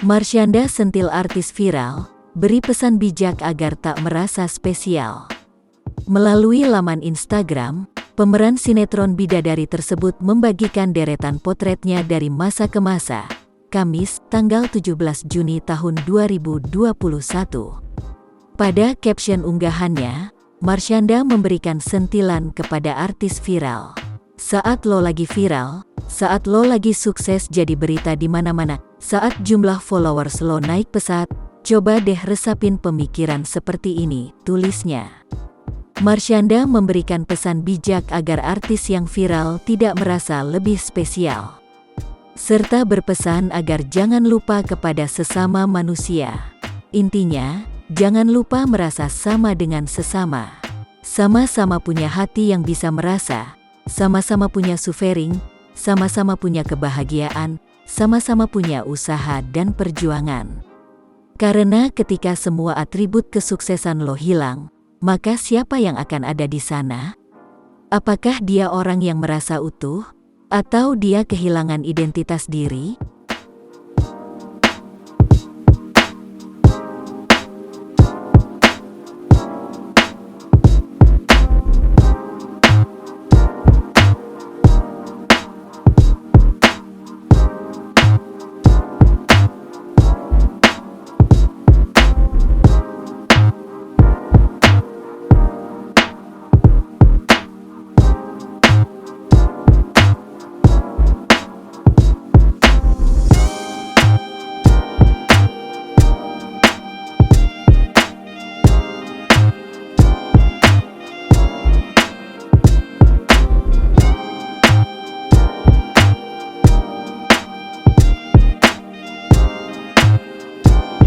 Marshanda sentil artis viral, beri pesan bijak agar tak merasa spesial. Melalui laman Instagram, pemeran sinetron bidadari tersebut membagikan deretan potretnya dari masa ke masa. Kamis, tanggal 17 Juni tahun 2021. Pada caption unggahannya, Marshanda memberikan sentilan kepada artis viral. Saat lo lagi viral, saat lo lagi sukses jadi berita di mana-mana, saat jumlah followers lo naik pesat, coba deh resapin pemikiran seperti ini, tulisnya. Marshanda memberikan pesan bijak agar artis yang viral tidak merasa lebih spesial, serta berpesan agar jangan lupa kepada sesama manusia. Intinya, jangan lupa merasa sama dengan sesama. Sama-sama punya hati yang bisa merasa, sama-sama punya suffering, sama-sama punya kebahagiaan, sama-sama punya usaha dan perjuangan. Karena ketika semua atribut kesuksesan lo hilang, maka siapa yang akan ada di sana? Apakah dia orang yang merasa utuh? Atau dia kehilangan identitas diri?